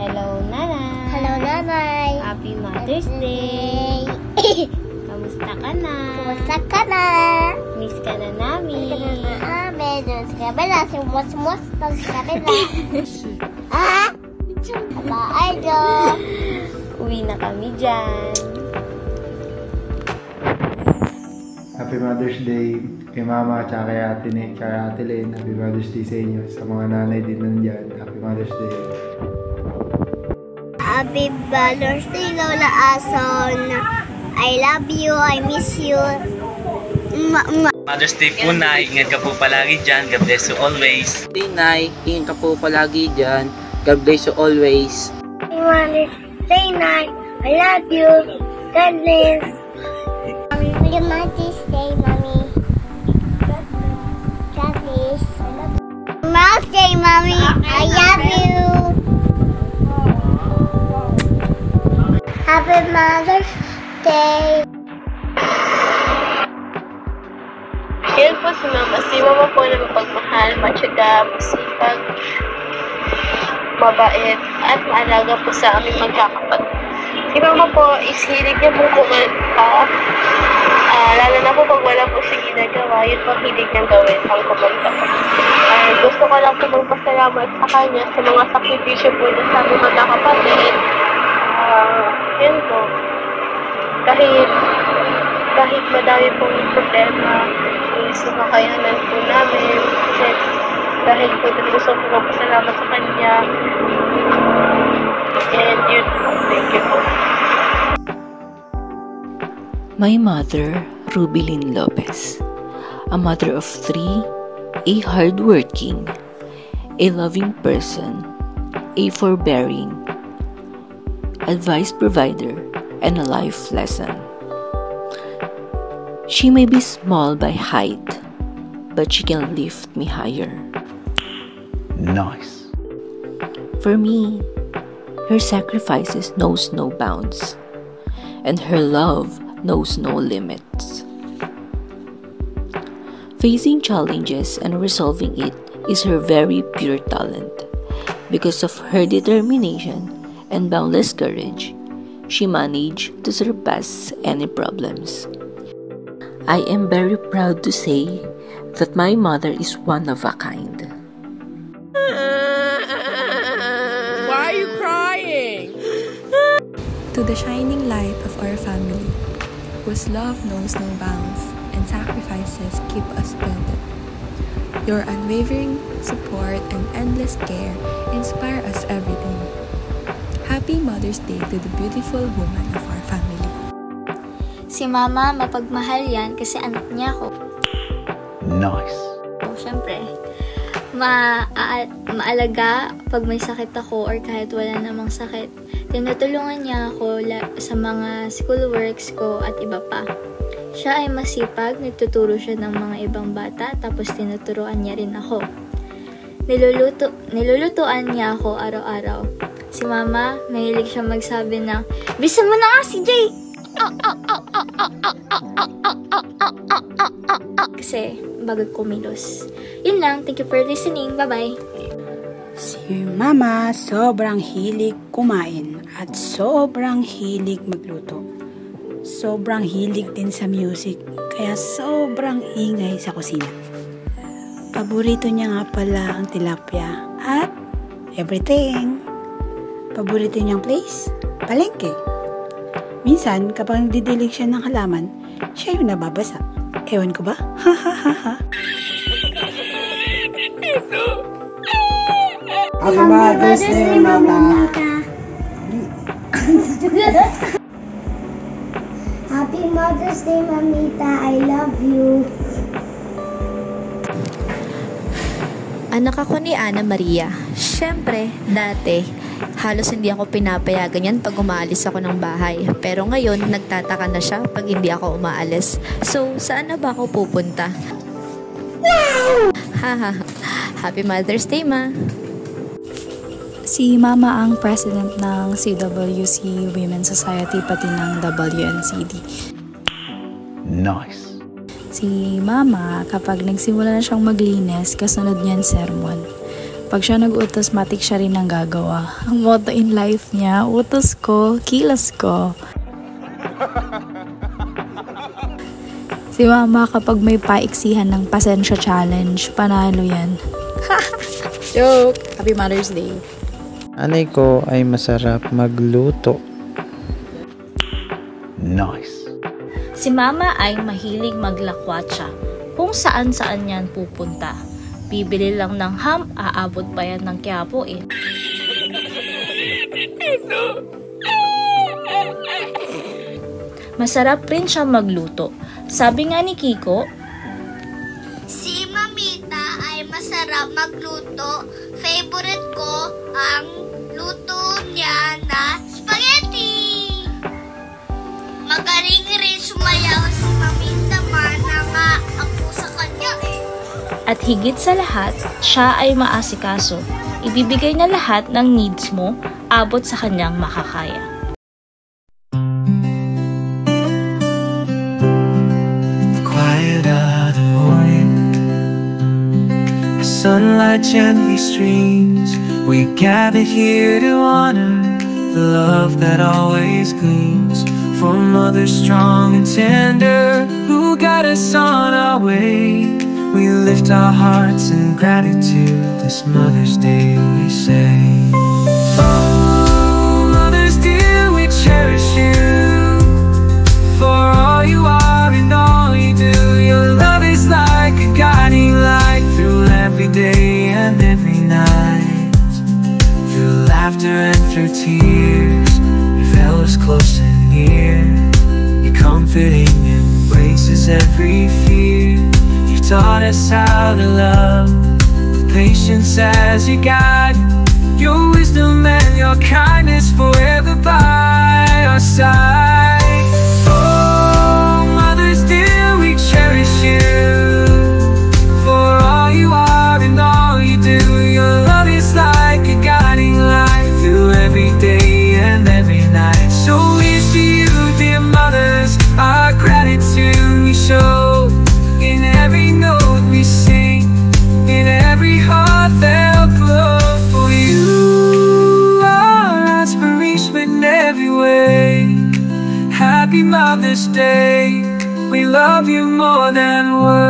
Hello, Nanay. Hello, Nanay. Happy Mother's Day. Kamusta ka na? Kumusta ka na? Miss ka na namin. Miss ka na namin. Doon sa kabila. Sumos-mos. Doon sa kabila. Aba, idol. Uwi na kami dyan. Happy Mother's Day kay Mama at kay Ate Len. Happy Mother's Day sa inyo. Sa mga nanay din nandyan. Happy Mother's Day. Happy Mother's Day, Lola Ason. I love you. I miss you. Mother's Day po, Nay. Ingat ka po palagi dyan. God bless you always. Nay, ingat ka po palagi dyan. God bless you always. Happy Mother's Day, Nay. I love you. God bless. Happy Mother's Day, Mommy. God bless. Mother's Day, Mommy. I love you. Happy Mother's Day. Yan po si Mama. Si Mama po na mapagmahal, matyaga, masipag, mabait, at maalaga po sa aming magkakapatid. Si Mama po is hilig niya po kumanta. Lalo na po pag wala po siya ginagawa, yun po hilig niyang gawin ang kumanta po. Gusto ko lang po magpasalamat sa kanya sa mga sakripisyo po na sa aming magkakapatid. Yun po. Kahit madami pong problema, is makakayanan po namin. Dahil po din gusto ko magpasalamat sa kanya. And yun po. Thank you po. My mother, Rubilin Lopez, a mother of 3, a hardworking, a loving person, a forbearing, advice provider, and a life lesson. She may be small by height, but she can lift me higher. Nice. For me, her sacrifices knows no bounds, and her love knows no limits. Facing challenges and resolving it is her very pure talent. Because of her determination and boundless courage, she managed to surpass any problems. I am very proud to say that my mother is one of a kind. Why are you crying? To the shining light of our family, whose love knows no bounds and sacrifices keep us blended. Your unwavering support and endless care inspire us every day. Happy Mother's Day to the beautiful woman of our family. Si Mama, mapagmahal yan kasi anak niya ako. Nice. Siyempre, maalaga pag may sakit ako or kahit wala namang sakit. Tinutulungan niya ako sa mga schoolworks ko at iba pa. Siya ay masipag, nagtuturo siya ng mga ibang bata tapos tinuturuan niya rin ako. Nilulutuan niya ako araw-araw. Si Mama, mahilig siya magsabi ng, "Bisa mo na nga si Jay!" Kasi bago kumilos. Yun lang. Thank you for listening. Bye-bye. Si Mama sobrang hilig kumain at sobrang hilig magluto. Sobrang hilig din sa music, kaya sobrang ingay sa kusina. Paborito niya nga pala ang tilapia at everything. Paborito niyang place? Palengke. Minsan, kapag nagdidilig siya ng halaman, siya yung nababasa. Ewan ko ba? Ha ha ha ha. Happy Mother's Day, Mama. Happy Mother's Day, Mamita. I love you. Anak ako ni Ana Maria. Siyempre, dati, halos hindi ako pinapayagan yan pag umaalis ako ng bahay. Pero ngayon, nagtataka na siya pag hindi ako umaalis. So, saan na ba ako pupunta? Haha. Happy Mother's Day, Ma. Si Mama ang president ng CWC Women's Society pati ng WNCD. Nice. Si Mama, kapag nagsimula na siyang maglinis, kasunod niyan sermon. Pag siya nag-utos, matik siya rin ang gagawa. Ang motto in life niya, utos ko, kilos ko. Si mama kapag may paiksihan ng pasensya challenge, panalo yan. Joke! Happy Mother's Day. Nanay ko ay masarap magluto. Nice. Si mama ay mahilig maglakwatsa. Kung saan-saan yan pupunta. Bibili lang ng ham, aabot pa yan ng Quiapo eh. Masarap rin siya magluto. Sabi nga ni Kiko, si Mamita ay masarap magluto. Favorite ko ang luto niya na spaghetti. Magaling rin sumayaw si Mamita, mana nga ako sa kanya eh. at higit sa lahat, siya ay maasikaso. Ibibigay na lahat ng needs mo, abot sa kanyang makakaya. Quiet of the morning, the sunlight gently streams. We gather here to honor the love that always gleams from mothers strong and tender who got us on our way. We lift our hearts in gratitude this Mother's Day we say. Oh, Mother's dear, we cherish you for all you are and all you do. Your love is like a guiding light through every day and every night. Through laughter and through tears, you've held us close and near. Your comforting embraces every fear. Taught us how to love with patience as your guide. Your wisdom and your kindness forever by our side. Oh, Mother's dear, we cherish you for all you are and all you do. Your love is like a guiding light through every day and every night. So here's to you, dear mothers, our gratitude we show. In every note we sing, in every heart they'll glow. For you are inspiration in every way. Happy Mother's Day, we love you more than words.